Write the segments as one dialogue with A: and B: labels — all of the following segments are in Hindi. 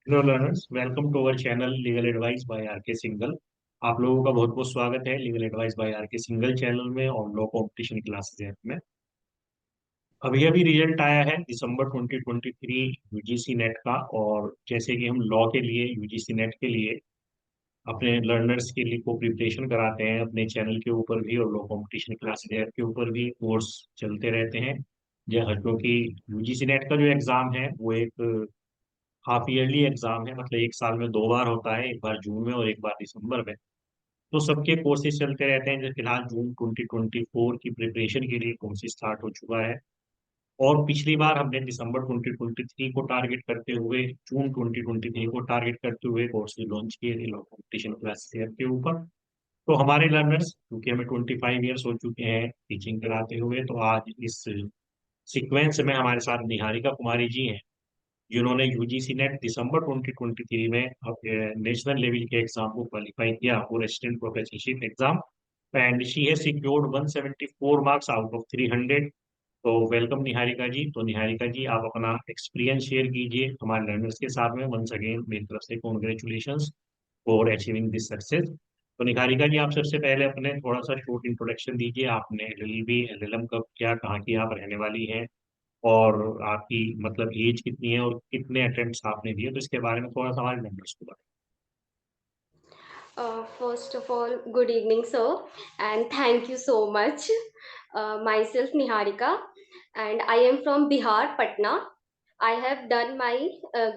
A: Hello learners, welcome to our channel legal advice by R K Singal. आप लोगों का बहुत बहुत स्वागत है legal advice by R K Singal channel में और लॉ कंपटीशन क्लासेस ऐप में। अभी अभी रिजल्ट आया है दिसंबर 2023 यूजीसी नेट का। और जैसे कि हम लॉ के लिए यूजीसी नेट के लिए अपने लर्नर्स के लिए को प्रिपरेशन कराते हैं अपने चैनल के ऊपर भी और लॉ कंपटीशन क्लासेस ऐप के ऊपर भी कोर्स चलते रहते हैं। क्योंकि यूजीसी नेट का जो एग्ज़ाम है वो एक हाफ ईयरली एग्जाम है, मतलब एक साल में दो बार होता है, एक बार जून में और एक बार दिसंबर में। तो सबके कोर्सेज चलते रहते हैं। जैसे फिलहाल जून 2024 की प्रिपरेशन के लिए कोर्सेज स्टार्ट हो चुका है। और पिछली बार हमने दिसंबर 2023 को टारगेट करते हुए जून 2023 को टारगेट करते हुए कोर्सेज लॉन्च किए थे लॉ कॉम्पिटिशन क्लासेस के ऊपर। तो हमारे लर्नर्स, क्योंकि हमें 25 ईयर्स हो चुके हैं टीचिंग कराते हुए, तो आज इस सीक्वेंस में हमारे साथ निहारिका कुमारी जी हैं, जिन्होंने यूजीसी नेट दिसंबर 2023 में नेशनल लेवल के एग्जाम को क्वालिफाई किया for assistant professorship exam. And she has secured 174 marks out of 300। तो वेलकम निहारिका जी। तो निहारिका जी, आप अपना एक्सपीरियंस शेयर कीजिए हमारे लर्नर्स के साथ में। वंस अगेन मेरी तरफ से congratulations for achieving this success. तो निहारिका जी, आप सबसे पहले अपने थोड़ा सा शॉर्ट इंट्रोडक्शन दीजिए। आपने एलएलबी एलएलएम कब किया, कहाँ की आप रहने वाली हैं, और आपकी मतलब एज कितनी है और कितने अटेम्प्ट्स आपने दिए, तो इसके बारे में थोड़ा सा हमारे मेंबर्स को बताएं।
B: First of all, good evening, sir, and thank you so much. Myself Niharika, and I am from Bihar, Patna. I have done my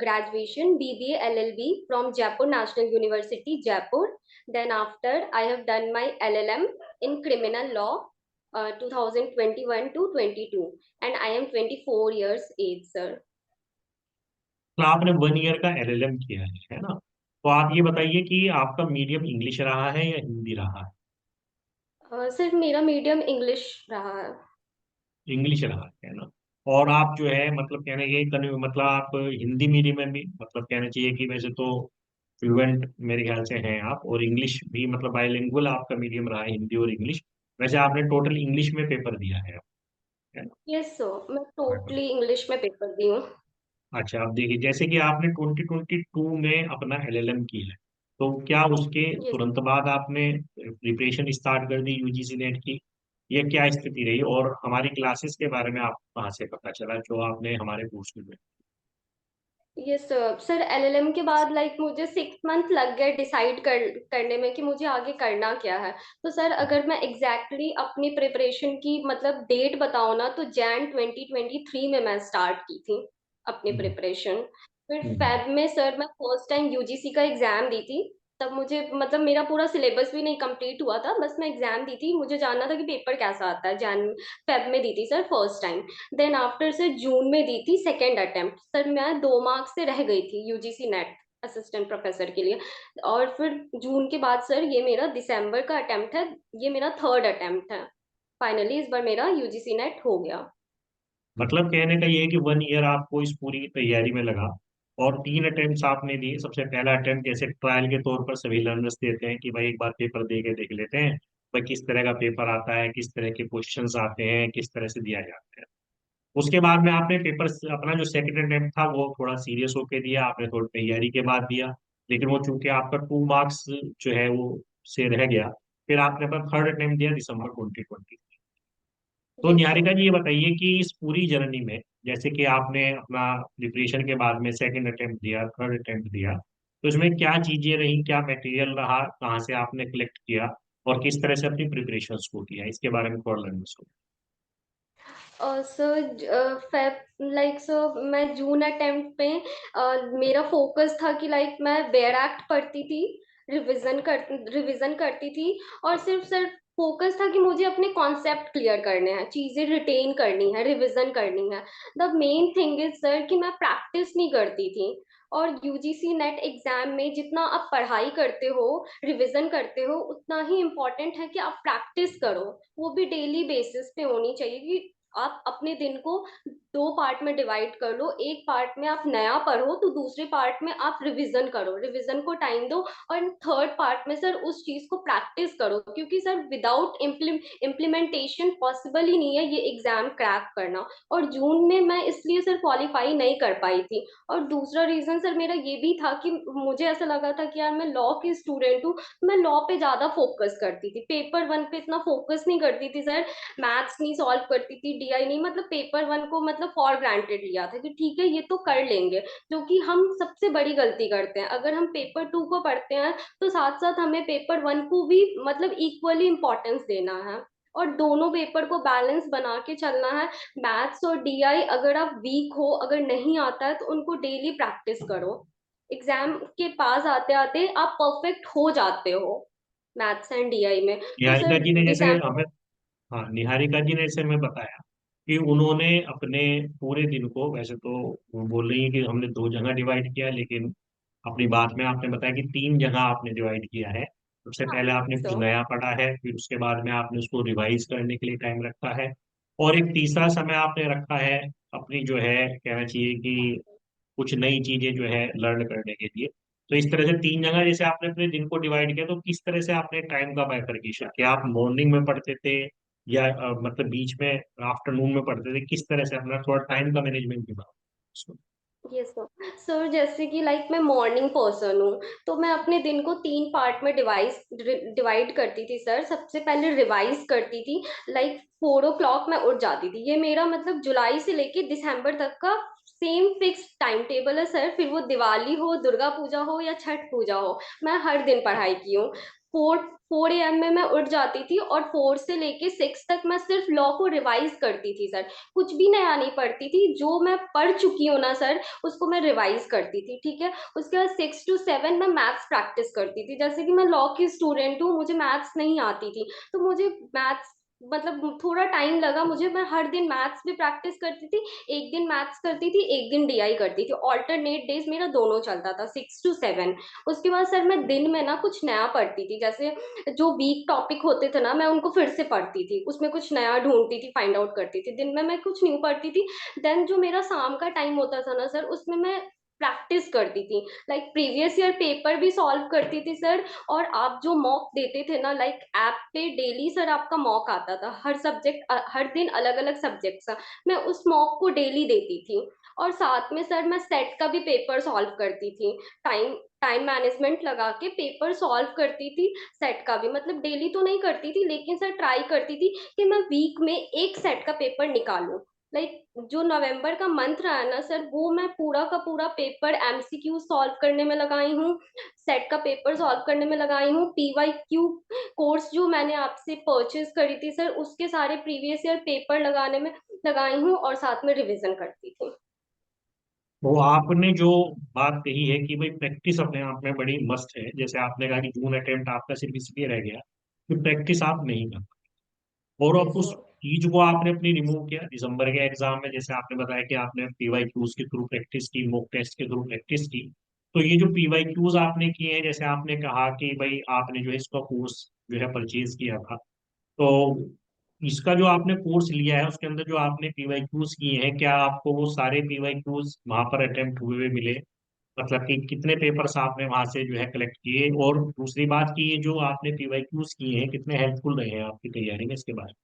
B: graduation BBA LLB from Jaipur National University, Jaipur. Then after, I have done my LLM in criminal law, 2021 to 22, and I am 24 years age, sir.
A: तो आपने 1 ईयर का एलएलएम किया है ना? तो आप ये बताइए कि आपका मीडियम इंग्लिश रहा है या हिंदी रहा
B: सिर्फ मेरा मीडियम इंग्लिश रहा है।
A: है? इंग्लिश रहा है ना? और आप जो है मतलब कहने ये मतलब आप हिंदी मीडियम में भी मतलब कहना चाहिए कि वैसे तो फ्लुएंट मेरे ख्याल से हैं आप, और इंग्लिश भी मतलब बाइलिंगुअल आपका मीडियम रहा है, हिंदी और इंग्लिश। वैसे आपने टोटल इंग्लिश में पेपर दिया है
B: यस सर, मैं
A: ना?
B: टोटली इंग्लिश में पेपर दी हूँ।
A: अच्छा, अब देखिए, जैसे कि आपने 2022 में अपना एलएलएम किया है, तो क्या उसके
B: यस
A: तुरंत बाद आपने प्रिपरेशन स्टार्ट कर दी यूजीसी नेट की? ये क्या स्थिति रही, और हमारी क्लासेस के बारे में आप कहाँ से पता चला जो आपने हमारे कोर्स में?
B: यस सर, सर एलएलएम के बाद मुझे 6 मंथ लग गए डिसाइड करने में कि मुझे आगे करना क्या है। तो सर अगर मैं एग्जैक्टली अपनी प्रिपरेशन की मतलब डेट बताऊँ ना, तो जैन 2023 में मैं स्टार्ट की थी अपनी
A: हम्म,
B: प्रिपरेशन। फिर
A: हम्म,
B: फेब में सर मैं फर्स्ट टाइम यूजीसी का एग्जाम दी थी। तब मुझे मतलब मेरा पूरा सिलेबस भी नहीं कंप्लीट हुआ था, बस मैं एग्जाम दी थी, मुझे जानना था कि पेपर कैसा आता है। जैन फेब में दी थी sir first time. Then after से जून में दी थी सेकेंड अटेम्प्ट। सर मैं 2 मार्क्स से रह गई थी यूजीसी नेट असिस्टेंट प्रोफेसर के लिए। और फिर जून के बाद सर ये मेरा दिसंबर का अटेम्प्ट है। ये मेरा थर्ड अटेम्प्ट है। फाइनली इस बार मेरा यूजीसी नेट हो गया।
A: मतलब कहने का ये है कि 1 ईयर आपको इस पूरी तैयारी में लगा, और 3 अटेम्प्ट्स आपने दिए। सबसे पहला अटेम्प्ट जैसे ट्रायल के तौर पर सभी लर्नर्स देते हैं कि भाई एक बार पेपर दे के देख लेते हैं, भाई किस तरह का पेपर आता है, किस तरह के क्वेश्चंस आते हैं, किस तरह से दिया जाता है। उसके बाद में आपने पेपर अपना जो सेकंड अटेम्प्ट था वो थोड़ा सीरियस होके दिया, आपने थोड़ी तैयारी के बाद दिया, लेकिन वो चूंकि आपका 2 मार्क्स जो है वो से रह गया। फिर आपने अपना थर्ड अटेम्प्ट दिया दिसंबर 2020। तो
B: यस
A: निहारिका
B: सर।
A: जी, ये बताइए कि इस पूरी जर्नी में, जैसे कि आपने अपना प्रिपरेशन के बाद में सेकंड अटेम्प्ट दिया, थर्ड अटेम्प्ट दिया, तो इसमें क्या चीजें रही, क्या मटेरियल रहा, कहाँ से आपने कलेक्ट किया, और किस तरह से अपनी प्रिपरेशन को किया, इसके बारे में थोड़ा लर्नर्स को।
B: सर फेब सर मैं जून अटेम्प्ट पे मेरा फोकस था कि मैं बेयर एक्ट पढ़ती थी, रिवीजन करती थी। और सिर्फ सर फोकस था कि मुझे अपने कॉन्सेप्ट क्लियर करने हैं, चीजें रिटेन करनी है, रिवीजन करनी है। The main thing is sir कि मैं प्रैक्टिस नहीं करती थी। और यूजीसी नेट एग्जाम में जितना आप पढ़ाई करते हो, रिवीजन करते हो, उतना ही इम्पोर्टेंट है कि आप प्रैक्टिस करो। वो भी डेली बेसिस पे होनी चाहिए कि आप अपने दिन को दो पार्ट में डिवाइड कर लो, एक पार्ट में आप नया पढ़ो तो दूसरे पार्ट में आप रिवीजन करो, रिवीजन को टाइम दो, और थर्ड पार्ट में सर उस चीज को प्रैक्टिस करो, क्योंकि सर विदाउट इम्प्लीमेंटेशन पॉसिबल ही नहीं है ये एग्जाम क्रैक करना। और जून में मैं इसलिए सर क्वालिफाई नहीं कर पाई थी। और दूसरा रीजन सर मेरा ये भी था कि मुझे ऐसा लगा था कि यार मैं लॉ की स्टूडेंट हूँ, मैं लॉ पे ज्यादा फोकस करती थी, पेपर वन पे इतना फोकस नहीं करती थी सर। मैथ्स नहीं सॉल्व करती थी, डीआई नहीं, मतलब पेपर वन को मतलब फॉर ग्रांटेड लिया था कि ठीक है ये तो कर लेंगे। जो कि हम सबसे बड़ी गलती करते हैं, अगर हम पेपर टू को पढ़ते हैं तो साथ साथ हमें पेपर वन को भी मतलब इक्वली इंपॉर्टेंस देना है, और दोनों पेपर को बैलेंस बना के चलना है। मैथ्स और डीआई अगर आप वीक हो, अगर नहीं आता है, तो उनको डेली प्रैक्टिस करो, एग्जाम के पास आते आते आप परफेक्ट हो जाते हो मैथ्स एंड डीआई में। तो
A: निहारिका
B: सर
A: जी ने जैसे
B: दिसंबर।
A: हमें, हाँ, निहारिका जी ने जैसे हमें बताया कि उन्होंने अपने पूरे दिन को, वैसे तो वो बोल रही है कि हमने दो जगह डिवाइड किया, लेकिन अपनी बात में आपने बताया कि तीन जगह आपने डिवाइड किया है। सबसे
B: हाँ,
A: पहले आपने कुछ
B: सो
A: नया पढ़ा है, फिर उसके बाद में आपने उसको रिवाइज करने के लिए टाइम रखा है, और एक तीसरा समय आपने रखा है अपनी जो है, कहना चाहिए कि कुछ नई चीजें जो है लर्न करने के लिए। तो इस तरह से तीन जगह जैसे आपने अपने दिन को डिवाइड किया, तो किस तरह से आपने टाइम का बाइफरकेशन किया? आप मॉर्निंग में पढ़ते थे या मतलब बीच में आफ्टरनून में पढ़ते थे? किस तरह से अपना थोड़ा टाइम का मैनेजमेंट भी बताओ।
B: Yes sir. सर जैसे कि लाइक मैं मॉर्निंग पर्सन हूँ, तो मैं अपने दिन को तीन पार्ट में डिवाइड करती थी सर। सबसे पहले रिवाइज करती थी, लाइक 4 o'clock मैं उठ जाती थी, ये मेरा मतलब जुलाई से लेके दिसंबर तक का सेम फिक्स टाइम टेबल है सर। फिर वो दिवाली हो, दुर्गा पूजा हो या छठ पूजा हो, मैं हर दिन पढ़ाई की हूँ। 4 4 AM में मैं उठ जाती थी, और 4 से लेके 6 तक मैं सिर्फ लॉ को रिवाइज करती थी सर। कुछ भी नया नहीं पढ़ती थी, जो मैं पढ़ चुकी हूँ ना सर उसको मैं रिवाइज करती थी, ठीक है। उसके बाद 6 to 7 मैं मैथ्स प्रैक्टिस करती थी, जैसे कि मैं लॉ की स्टूडेंट हूँ, मुझे मैथ्स नहीं आती थी, तो मुझे मैथ्स मतलब थोड़ा टाइम लगा मुझे। मैं हर दिन मैथ्स भी प्रैक्टिस करती थी, एक दिन मैथ्स करती थी, एक दिन डीआई करती थी, ऑल्टरनेट डेज मेरा दोनों चलता था, 6 to 7। उसके बाद सर मैं दिन में ना कुछ नया पढ़ती थी, जैसे जो वीक टॉपिक होते थे ना मैं उनको फिर से पढ़ती थी, उसमें कुछ नया ढूंढती थी, फाइंड आउट करती थी। दिन में मैं कुछ न्यू पढ़ती थी। देन जो मेरा शाम का टाइम होता था ना सर, उसमें मैं प्रैक्टिस करती थी, लाइक प्रीवियस ईयर पेपर भी सॉल्व करती थी सर। और आप जो मॉक देते थे ना, लाइक ऐप पे डेली सर आपका मॉक आता था, हर सब्जेक्ट हर दिन अलग अलग सब्जेक्ट का, मैं उस मॉक को डेली देती थी। और साथ में सर मैं सेट का भी पेपर सॉल्व करती थी, टाइम टाइम मैनेजमेंट लगा के पेपर सॉल्व करती थी। सेट का भी मतलब डेली तो नहीं करती थी, लेकिन सर ट्राई करती थी कि मैं वीक में एक सेट का पेपर निकालूं। लाइक जो नवंबर का मंथ रहा है ना सर, वो मैं पूरा का पूरा पेपर एमसीक्यू सॉल्व करने में लगाई हूँ, सेट का पेपर सॉल्व करने में लगाई हूँ। पीवाईक्यू कोर्स जो मैंने आपसे परचेज करी थी सर, उसके सारे प्रीवियस ईयर पेपर लगाने में लगाई हूँ, और साथ में रिवीजन करती थी।
A: तो आपने जो बात कही है कि भाई प्रैक्टिस अपने आप में बड़ी मस्त है, जैसे आपने कहा कि जून अटेम्प्ट आपका सिर्फ इसलिए रह गया कि प्रैक्टिस आप नहीं कर, और अब
B: यस
A: उस चीज को आपने अपनी रिमूव किया दिसंबर के एग्जाम में। जैसे आपने बताया कि आपने पीवाई क्यूज के थ्रू प्रैक्टिस की, मॉक टेस्ट के थ्रू प्रैक्टिस की। तो ये जो पीवाई क्यूज आपने किए हैं, जैसे आपने कहा कि भाई आपने जो है इसका कोर्स जो है परचेज किया था, तो इसका जो आपने कोर्स लिया है उसके अंदर जो आपने पीवाई क्यूज किए हैं, क्या आपको वो सारे पीवाई क्यूज वहां पर अटेम्प्ट हुए हुए मिले? मतलब कि कितने पेपर्स आपने वहां से जो है कलेक्ट किए? और दूसरी बात कि ये जो आपने पीवाई क्यूज किए हैं कितने हेल्पफुल रहे हैं आपकी तैयारी में, इसके बारे में।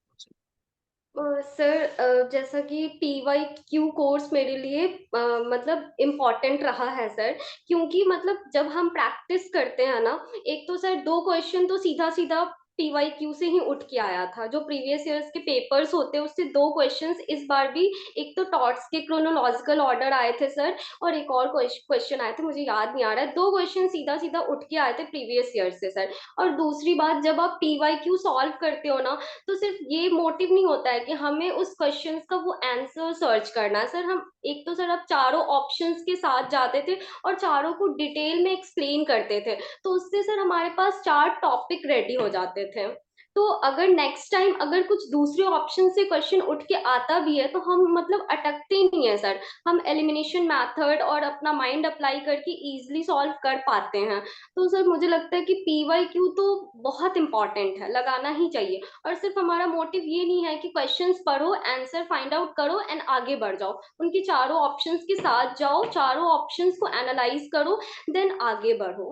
B: सर जैसा कि पीवाईक्यू कोर्स मेरे लिए मतलब इम्पोर्टेंट रहा है सर, क्योंकि मतलब जब हम प्रैक्टिस करते हैं ना, एक तो सर दो क्वेश्चन तो सीधा सीधा पीवाईक्यू से ही उठ के आया था, जो प्रीवियस ईयर्स के पेपर्स होते हैं उससे दो क्वेश्चंस इस बार भी, एक तो टॉट्स के क्रोनोलॉजिकल ऑर्डर आए थे सर, और एक और क्वेश्चन आए थे, मुझे याद नहीं आ रहा है, दो क्वेश्चन सीधा सीधा उठ के आए थे प्रीवियस ईयर से सर। और दूसरी बात, जब आप पीवाईक्यू सॉल्व करते हो ना, तो सिर्फ ये मोटिव नहीं होता है कि हमें उस क्वेश्चंस का वो आंसर सर्च करना है सर। हम एक तो सर अब चारों ऑप्शंस के साथ जाते थे और चारों को डिटेल में एक्सप्लेन करते थे, तो उससे सर हमारे पास चार टॉपिक रेडी हो जाते थे। तो अगर नेक्स्ट टाइम अगर कुछ दूसरे ऑप्शन से क्वेश्चन उठ के आता भी है तो हम मतलब अटकते नहीं है सर, हम एलिमिनेशन मेथड और अपना माइंड अप्लाई करके इजीली सॉल्व कर पाते हैं। तो सर मुझे लगता है कि पीवाई क्यू तो बहुत इंपॉर्टेंट है, लगाना ही चाहिए। और सिर्फ हमारा मोटिव ये नहीं है कि क्वेश्चंस पढ़ो, आंसर फाइंड आउट करो एंड आगे बढ़ जाओ, उनके चारों ऑप्शंस के साथ जाओ, चारों ऑप्शंस को एनालाइज करो, देन आगे बढ़ो।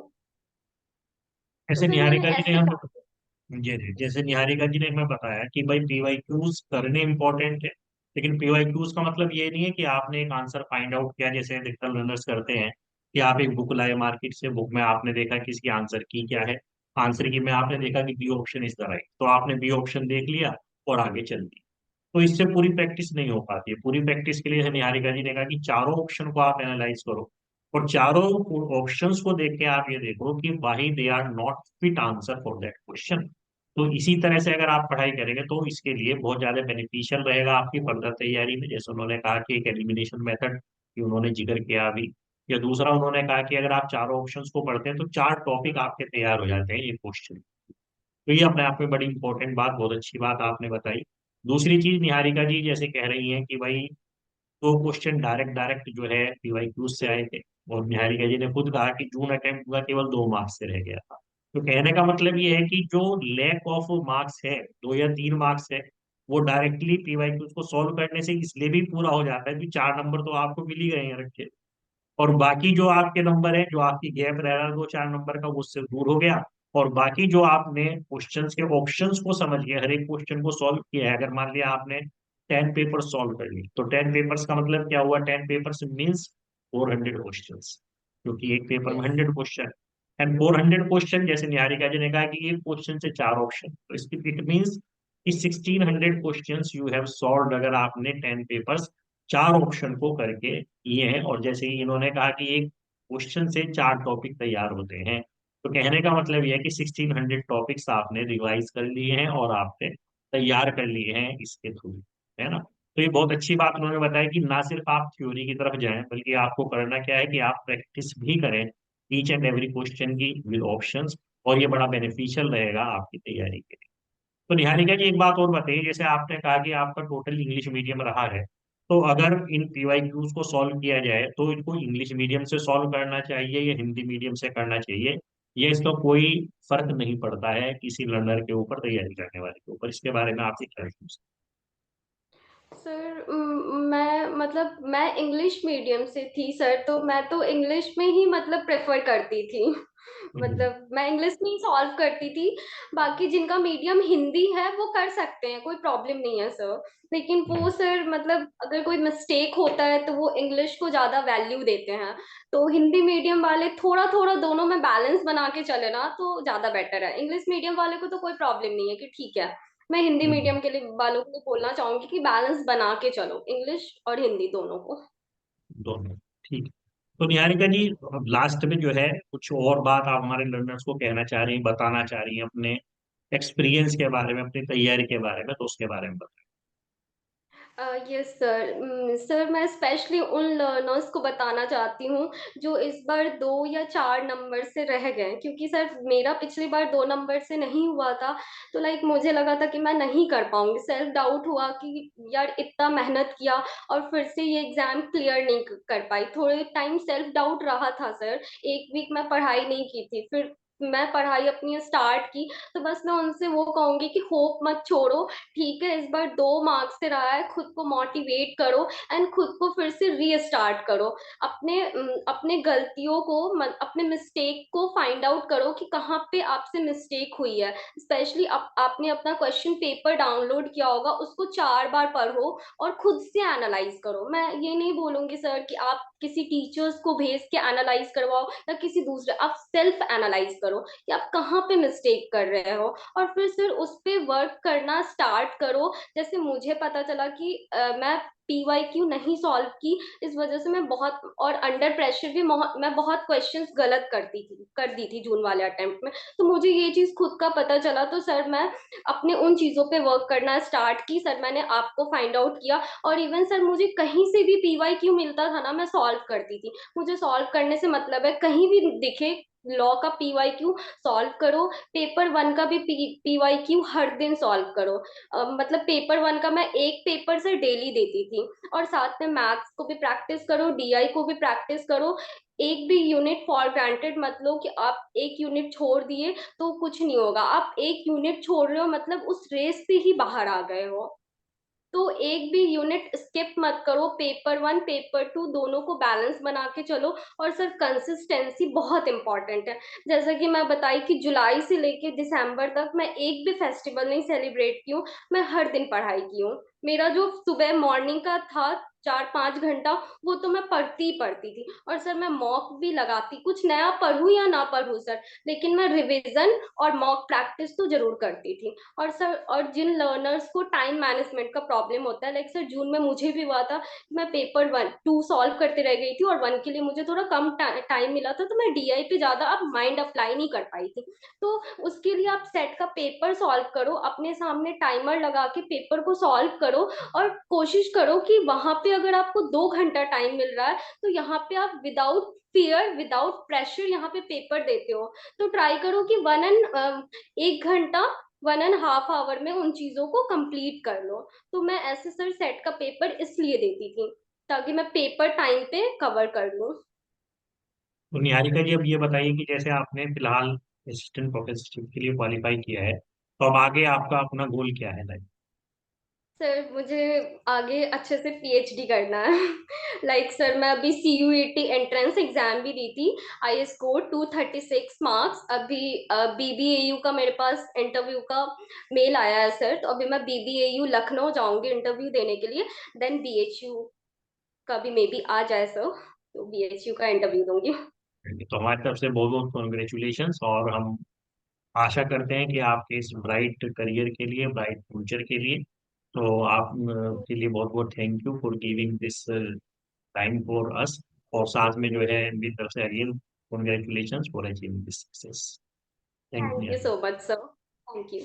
B: तो
A: जैसे
B: सर मैंने
A: निहारिका जी ने
B: ऐसे
A: हमें,
B: कर।
A: जी जी, जैसे निहारिका जी ने हमें बताया कि भाई पीवाईक्यूज करने इंपॉर्टेंट है, लेकिन पीवाईक्यूज का मतलब ये नहीं है कि आपने एक आंसर फाइंड आउट किया जैसे अधिकतर लर्नर्स करते हैं, कि आप एक बुक लाए मार्केट से, बुक में आपने देखा कि इसकी आंसर की क्या है, आंसर की में आपने देखा कि B option is the right, तो आपने बी ऑप्शन देख लिया और आगे चल दी। तो इससे पूरी प्रैक्टिस नहीं हो पाती है। पूरी प्रैक्टिस के लिए निहारिका जी ने कहा कि चारों ऑप्शन को आप एनालाइज करो, और चारों ऑप्शंस को देख के आप ये देखो कि वाही they are not fit answer for that question. तो इसी तरह से अगर आप पढ़ाई करेंगे तो इसके लिए बहुत ज्यादा बेनिफिशियल रहेगा आपकी फर्दर तैयारी में। जैसे उन्होंने कहा कि एक एलिमिनेशन मेथड की उन्होंने जिक्र किया अभी, या दूसरा उन्होंने कहा कि अगर आप चारों ऑप्शंस को पढ़ते हैं तो चार टॉपिक आपके तैयार हो जाते हैं ये क्वेश्चन। तो ये अपने आप में बड़ी इंपॉर्टेंट बात, बहुत अच्छी बात आपने बताई। दूसरी चीज निहारिका जी जैसे कह रही हैं कि भाई दो क्वेश्चन डायरेक्ट डायरेक्ट जो है पीवाईक्यूज से आए थे, और निहारिका जी ने खुद कहा कि जून अटेम्प्ट का केवल 2 मार्क्स से रह गया था। तो कहने का मतलब ये है कि जो लैक ऑफ मार्क्स है, 2 या 3 मार्क्स है, वो डायरेक्टली पीवाईक्यूज को सॉल्व करने से इसलिए भी पूरा हो जाता है कि 4 नंबर तो आपको मिल ही गए हैं रखे, और बाकी जो आपके नंबर है, जो आपकी गैप रह रहा है 2 4 नंबर का, वो उससे दूर हो गया। और बाकी जो आपने क्वेश्चंस के ऑप्शंस को समझ लिया, हर एक क्वेश्चन को सॉल्व किया है, अगर मान लिया आपने 10 पेपर सॉल्व कर लिए, तो 10 पेपर्स का मतलब क्या हुआ, 10 पेपर्स मीन्स 400 क्वेश्चन, क्योंकि एक पेपर में
B: यस।
A: 100 क्वेश्चन। एंड 400 क्वेश्चन, जैसे निहारिका जी ने कहा कि एक क्वेश्चन से 4 ऑप्शन, तो इसकी इट मीन्स कि 1600 क्वेश्चन यू हैव सॉल्व, अगर आपने 10 पेपर्स 4 ऑप्शन को करके किए हैं। और जैसे ही इन्होंने कहा कि एक क्वेश्चन से 4 टॉपिक तैयार होते हैं, तो कहने का मतलब यह है कि 1600 टॉपिक्स आपने रिवाइज कर लिए हैं और आपने तैयार कर लिए हैं इसके थ्रू, है ना। तो ये बहुत अच्छी बात उन्होंने बताया कि ना सिर्फ आप थ्योरी की तरफ जाएं, बल्कि आपको करना क्या है कि आप प्रैक्टिस भी करें ईच एंड एवरी क्वेश्चन की विद ऑप्शंस, और ये बड़ा बेनिफिशियल रहेगा आपकी तैयारी के लिए। तो निहारिका जी एक बात और बताइए, जैसे आपने कहा कि आपका टोटल इंग्लिश मीडियम रहा है, तो अगर इन पीवाईक्यूज को सॉल्व किया जाए तो इनको इंग्लिश मीडियम से सॉल्व करना चाहिए या हिंदी मीडियम से करना चाहिए, ये इसका कोई फर्क नहीं पड़ता है किसी लर्नर के ऊपर, तैयारी करने वाले के ऊपर, इसके बारे में आपसे क्या views
B: सर मैं मतलब मैं इंग्लिश मीडियम से थी सर, तो मैं तो इंग्लिश में ही मतलब प्रेफर करती थी।
A: हैं?
B: मतलब मैं इंग्लिश में ही सॉल्व करती थी। बाकी जिनका मीडियम हिंदी है वो कर सकते हैं, कोई प्रॉब्लम नहीं है सर। लेकिन वो सर मतलब अगर कोई मिस्टेक होता है तो वो इंग्लिश को ज्यादा वैल्यू देते हैं। तो हिंदी मीडियम वाले थोड़ा थोड़ा दोनों में बैलेंस बना के चले ना तो ज्यादा बेटर है। इंग्लिश मीडियम वाले को तो कोई प्रॉब्लम नहीं है कि ठीक है, मैं हिंदी मीडियम के लिए वालों को बोलना चाहूंगी कि बैलेंस बना के चलो, इंग्लिश और हिंदी दोनों को।
A: दोनों, ठीक। तो निहारिका जी, लास्ट में जो है कुछ और बात आप हमारे लर्नर्स को कहना चाह रही हैं, बताना चाह रही हैं अपने एक्सपीरियंस के बारे में, अपनी तैयारी के बारे में, तो उसके बारे में बताएं।
B: Yes sir. सर मैं स्पेशली उन लर्नर्स को बताना चाहती हूँ जो इस बार 2 या 4 नंबर से रह गए, क्योंकि सर मेरा पिछली बार 2 नंबर से नहीं हुआ था। तो लाइक मुझे लगा था कि मैं नहीं कर पाऊंगी, सेल्फ डाउट हुआ कि यार इतना मेहनत किया और फिर से ये एग्जाम क्लियर नहीं कर पाई। थोड़े टाइम सेल्फ डाउट रहा था सर, 1 वीक मैं पढ़ाई नहीं की थी, फिर मैं पढ़ाई अपनी स्टार्ट की। तो बस मैं उनसे वो कहूंगी कि होप मत छोड़ो, ठीक है इस बार 2 मार्क्स से रहा है, खुद को मोटिवेट करो एंड खुद को फिर से रीस्टार्ट करो। अपने गलतियों को अपने मिस्टेक को फाइंड आउट करो कि कहाँ पे आपसे मिस्टेक हुई है। स्पेशली आपने अपना क्वेश्चन पेपर डाउनलोड किया होगा, उसको 4 बार पढ़ो और खुद से एनालाइज करो। मैं ये नहीं बोलूंगी सर कि आप किसी टीचर्स को भेज के एनालाइज करवाओ या किसी दूसरे, आप सेल्फ एनालाइज करो कि आप कहाँ पे मिस्टेक कर रहे हो और फिर उस पे वर्क करना स्टार्ट करो। जैसे मुझे पता चला कि मैं PYQ नहीं सॉल्व की, इस वजह से मैं बहुत, और अंडर प्रेशर भी मैं बहुत क्वेश्चंस गलत कर दी थी जून वाले अटेम्प्ट में। तो मुझे ये चीज खुद का पता चला, तो सर मैं अपने उन चीजों पे वर्क करना स्टार्ट की। सर मैंने आपको फाइंड आउट किया, और इवन सर मुझे कहीं से भी PYQ मिलता था ना, मैं सॉल्व करती थी। मुझे सॉल्व करने से मतलब है, कहीं भी दिखे लॉ का PYQ सॉल्व करो। पेपर वन का भी PYQ हर दिन सॉल्व करो। मतलब पेपर वन का मैं एक पेपर से डेली देती थी, और साथ में मैथ्स को भी प्रैक्टिस करो, DI को भी प्रैक्टिस करो। एक भी यूनिट फॉर ग्रांटेड मत लो कि आप एक यूनिट छोड़ दिए तो कुछ नहीं होगा। आप एक यूनिट छोड़ रहे हो मतलब उस रेस से ही बाहर आ गए हो। तो एक भी यूनिट स्किप मत करो। पेपर वन पेपर टू दोनों को बैलेंस बना के चलो। और सर कंसिस्टेंसी बहुत इंपॉर्टेंट है। जैसा कि मैं बताई कि जुलाई से लेके दिसंबर तक मैं एक भी फेस्टिवल नहीं सेलिब्रेट की हूँ, मैं हर दिन पढ़ाई की हूँ। मेरा जो सुबह मॉर्निंग का था 4-5 घंटा, वो तो मैं पढ़ती ही पढ़ती थी। और सर मैं मॉक भी लगाती, कुछ नया पढ़ूं या ना पढ़ूं सर, लेकिन मैं रिवीजन और मॉक प्रैक्टिस तो जरूर करती थी। और सर, और जिन लर्नर्स को टाइम मैनेजमेंट का प्रॉब्लम होता है, लाइक सर जून में मुझे भी हुआ था कि मैं पेपर वन टू सॉल्व करते रह गई थी, और वन के लिए मुझे थोड़ा कम टाइम मिला था, तो मैं DI पे ज्यादा अब माइंड अप्लाई नहीं कर पाई थी। तो उसके लिए आप सेट का पेपर सॉल्व करो, अपने सामने टाइमर लगा के पेपर को सॉल्व करो। और कोशिश करो कि वहां पे अगर आपको 2 घंटा टाइम मिल रहा है, तो यहाँ पे आप विदाउट फियर विदाउट प्रेशर यहाँ पे पेपर देते हो। तो ट्राई करो कि 1 घंटा 1.5 आवर में उन चीजों को कंप्लीट कर लो। तो मैं ऐसे सर सेट का पेपर इसलिए देती थी, ताकि मैं पेपर टाइम पे कवर कर लूँ।
A: तो निहारिका जी, अब ये बताइए कि जैसे आपने फिलहाल असिस्टेंट प्रोफेसर के लिए क्वालिफाई किया है, तो अब आगे आपका अपना गोल क्या है लाइफ?
B: सर मुझे आगे अच्छे से PhD करना है। लाइक सर मैं अभी CUET एंट्रेंस एग्जाम भी दी थी। I score 236 marks. अभी BBAU का मेरे पास इंटरव्यू का मेल आया है सर, तो अभी मैं BBAU लखनऊ जाऊंगी इंटरव्यू देने के लिए। देन BHU का भी मे बी आ जाए सर, तो BHU का इंटरव्यू दूंगी।
A: तो हमारी तरफ से बहुत बहुत कॉन्ग्रेचुलेशंस, और हम आशा करते हैं कि आपके इस ब्राइट करियर के लिए, ब्राइट फ्यूचर के लिए, तो आप के लिए बहुत बहुत thank you for giving this time for us. और साथ में जो है मेरी तरफ से again congratulations for achieving this success. Thank
B: thank you
A: you.
B: So much sir. Thank you.